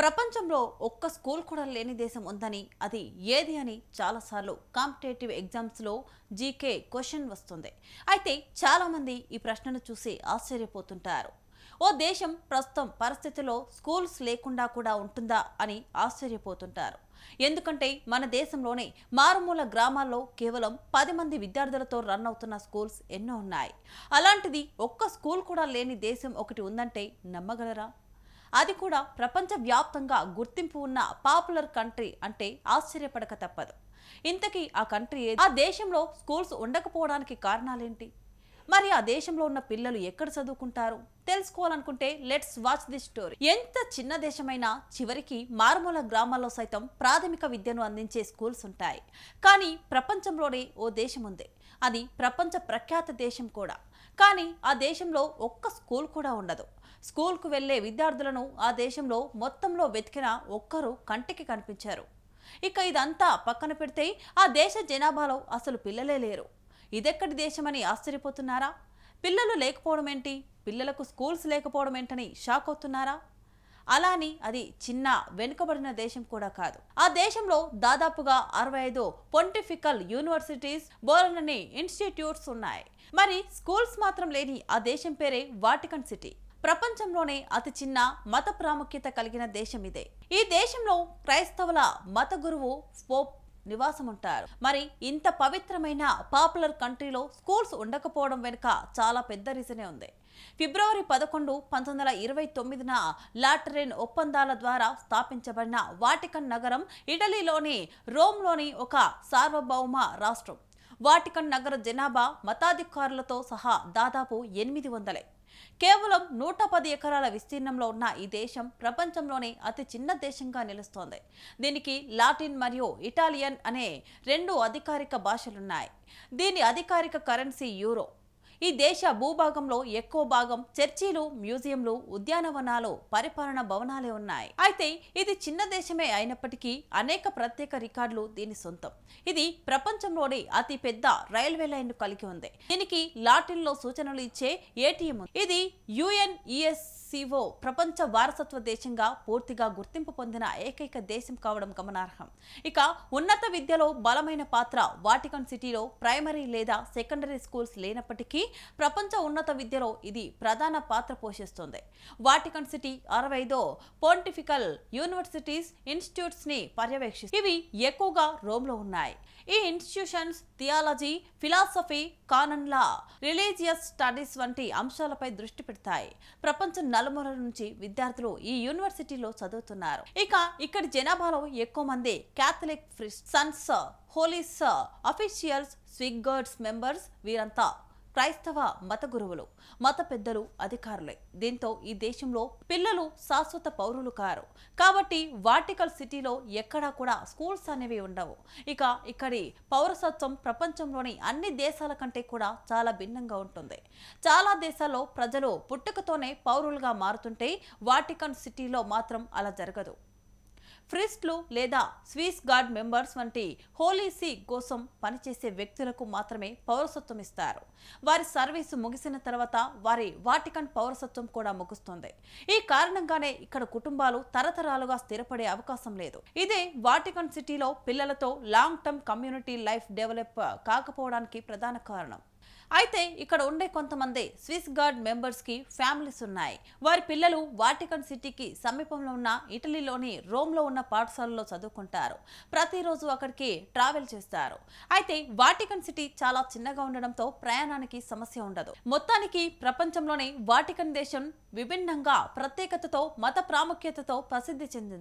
ప్రపంచంలో ఒక్క స్కూల్ కూడా లేని దేశం ఉందని, అది ఏది అని చాలాసార్లు కాంపిటేటివ్ ఎగ్జామ్స్లో జీకే క్వశ్చన్ వస్తుంది. అయితే చాలామంది ఈ ప్రశ్నను చూసి ఆశ్చర్యపోతుంటారు. ఓ దేశం ప్రస్తుతం పరిస్థితిలో స్కూల్స్ లేకుండా కూడా ఉంటుందా అని ఆశ్చర్యపోతుంటారు. ఎందుకంటే మన దేశంలోనే మారుమూల గ్రామాల్లో కేవలం 10 మంది విద్యార్థులతో రన్ అవుతున్న స్కూల్స్ ఎన్నో ఉన్నాయి. అలాంటిది ఒక్క స్కూల్ కూడా లేని దేశం ఒకటి ఉందంటే నమ్మగలరా? అది కూడా ప్రపంచ వ్యాప్తంగా గుర్తింపు ఉన్న పాపులర్ కంట్రీ అంటే ఆశ్చర్యపడక తప్పదు. ఇంతకీ ఆ కంట్రీ ఏది? ఆ దేశంలో స్కూల్స్ ఉండకపోవడానికి కారణాలేంటి? మరి ఆ దేశంలో ఉన్న పిల్లలు ఎక్కడ చదువుకుంటారు? తెలుసుకోవాలనుకుంటే లెట్స్ వాచ్ దిస్ స్టోరీ. ఎంత చిన్న దేశమైనా చివరికి మారుమూల గ్రామాల్లో సైతం ప్రాథమిక విద్యను అందించే స్కూల్స్ ఉంటాయి. కానీ ప్రపంచంలోనే ఓ దేశం ఉంది. అది ప్రపంచ ప్రఖ్యాత దేశం కూడా. కానీ ఆ దేశంలో ఒక్క స్కూల్ కూడా ఉండదు. స్కూల్కు వెళ్లే విద్యార్థులను ఆ దేశంలో మొత్తంలో వెతికిన ఒక్కరూ కంటికి కనిపించారు. ఇక ఇదంతా పక్కన పెడితే ఆ దేశ జనాభాలో అసలు పిల్లలే లేరు. ఇదెక్కడి దేశమని ఆశ్చర్యపోతున్నారా? పిల్లలు లేకపోవడం ఏంటి, పిల్లలకు స్కూల్స్ లేకపోవడం ఏంటని షాక్ అవుతున్నారా? అలాని అది చిన్న వెనుకబడిన దేశం కూడా కాదు. ఆ దేశంలో దాదాపుగా 65 పొంటిఫికల్ యూనివర్సిటీస్, బోలెడన్ని ఇన్స్టిట్యూట్స్ ఉన్నాయి. మరి స్కూల్స్ మాత్రం లేని ఆ దేశం పేరే వాటికన్ సిటీ. ప్రపంచంలోనే అతి చిన్న మత ప్రాముఖ్యత కలిగిన దేశం ఇదే. ఈ దేశంలో క్రైస్తవుల మత గురువు పోప్ నివాసం ఉంటారు. మరి ఇంత పవిత్రమైన పాపులర్ కంట్రీలో స్కూల్స్ ఉండకపోవడం వెనుక చాలా పెద్ద రీజనే ఉంది. ఫిబ్రవరి 11, 1929న లాటరైన్ ఒప్పందాల ద్వారా స్థాపించబడిన వాటికన్ నగరం ఇటలీలోని రోమ్లోని ఒక సార్వభౌమ రాష్ట్రం. వాటికన్ నగర జనాభా మతాధికారులతో సహా దాదాపు 800. కేవలం 110 ఎకరాల విస్తీర్ణంలో ఉన్న ఈ దేశం ప్రపంచంలోనే అతి చిన్న దేశంగా నిలుస్తోంది. దీనికి లాటిన్ మరియు ఇటాలియన్ అనే 2 అధికారిక భాషలున్నాయి. దీని అధికారిక కరెన్సీ యూరో. ఈ దేశ భూభాగంలో ఎక్కువ భాగం చర్చిలు, మ్యూజియంలు, ఉద్యానవనాలు, పరిపాలన భవనాలే ఉన్నాయి. అయితే ఇది చిన్న దేశమే అయినప్పటికీ అనేక ప్రత్యేక రికార్డులు దీని సొంతం. ఇది ప్రపంచంలోనే అతి పెద్ద రైల్వే లైన్ కలిగి ఉంది. దీనికి లాటిన్ లో సూచనలు ఇచ్చే ఏటీఎం ఉంది. ఇది యుఎన్ఈఎస్సిఓ ప్రపంచ వారసత్వ దేశంగా పూర్తిగా గుర్తింపు పొందిన ఏకైక దేశం కావడం గమనార్హం. ఇక ఉన్నత విద్యలో బలమైన పాత్ర వాటికన్ సిటీలో ప్రైమరీ లేదా సెకండరీ స్కూల్స్ లేనప్పటికీ ప్రపంచ ఉన్నత విద్యలో ఇది ప్రధాన పాత్ర పోషిస్తుంది. వాటికన్ సిటీ 65 పొంటిఫికల్ యూనివర్సిటీస్, ఇన్స్టిట్యూట్స్ ని పర్యవేక్షిస్తుంది. ఇవి ఎక్కువగా రోమ్లో ఉన్నాయి. ఈ ఇన్స్టిట్యూషన్స్ థియాలజీ, ఫిలాసఫీ, కానన్ లా, రిలీజియస్ స్టడీస్ వంటి అంశాలపై దృష్టి పెడతాయి. ప్రపంచం నలుమూలల నుంచి విద్యార్థులు ఈ యూనివర్సిటీలో చదువుతున్నారు. ఇక ఇక్కడి జనాభాలో ఎక్కువ మంది క్యాథలిక్ సన్స్, హోలీస్ అఫీషియల్స్, స్విగ్గర్డ్స్ మెంబర్స్. వీరంతా క్రైస్తవ మత గురువులు, మత పెద్దలు, అధికారులే. దీంతో ఈ దేశంలో పిల్లలు శాశ్వత పౌరులు కారు. కాబట్టి వాటికన్ సిటీలో ఎక్కడా కూడా స్కూల్స్ అనేవి ఉండవు. ఇక ఇక్కడి పౌరసత్వం ప్రపంచంలోని అన్ని దేశాల కంటే కూడా చాలా భిన్నంగా ఉంటుంది. చాలా దేశాల్లో ప్రజలు పుట్టుకతోనే పౌరులుగా మారుతుంటే వాటికన్ సిటీలో మాత్రం అలా జరగదు. ప్రీస్ట్లు లేదా స్విస్ గార్డ్ మెంబర్స్ వంటి హోలీ సీ కోసం పనిచేసే వ్యక్తులకు మాత్రమే పౌరసత్వం ఇస్తారు. వారి సర్వీసు ముగిసిన తర్వాత వారి వాటికన్ పౌరసత్వం కూడా ముగుస్తుంది. ఈ కారణంగానే ఇక్కడ కుటుంబాలు తరతరాలుగా స్థిరపడే అవకాశం లేదు. ఇదే వాటికన్ సిటీలో పిల్లలతో long term community life develop కాకపోవడానికి ప్రధాన కారణం. అయితే ఇక్కడ ఉండే కొంతమంది స్విస్ గార్డ్ మెంబర్స్ కి ఫ్యామిలీస్ ఉన్నాయి. వారి పిల్లలు వాటికన్ సిటీకి సమీపంలో ఉన్న ఇటలీలోని రోమ్లో ఉన్న పాఠశాలలో చదువుకుంటారు. ప్రతిరోజు అక్కడికి ట్రావెల్ చేస్తారు. అయితే వాటికన్ సిటీ చాలా చిన్నగా ఉండడంతో ప్రయాణానికి సమస్య ఉండదు. మొత్తానికి ప్రపంచంలోనే వాటికన్ దేశం విభిన్నంగా, ప్రత్యేకతతో, మత ప్రాముఖ్యతతో ప్రసిద్ధి చెందింది.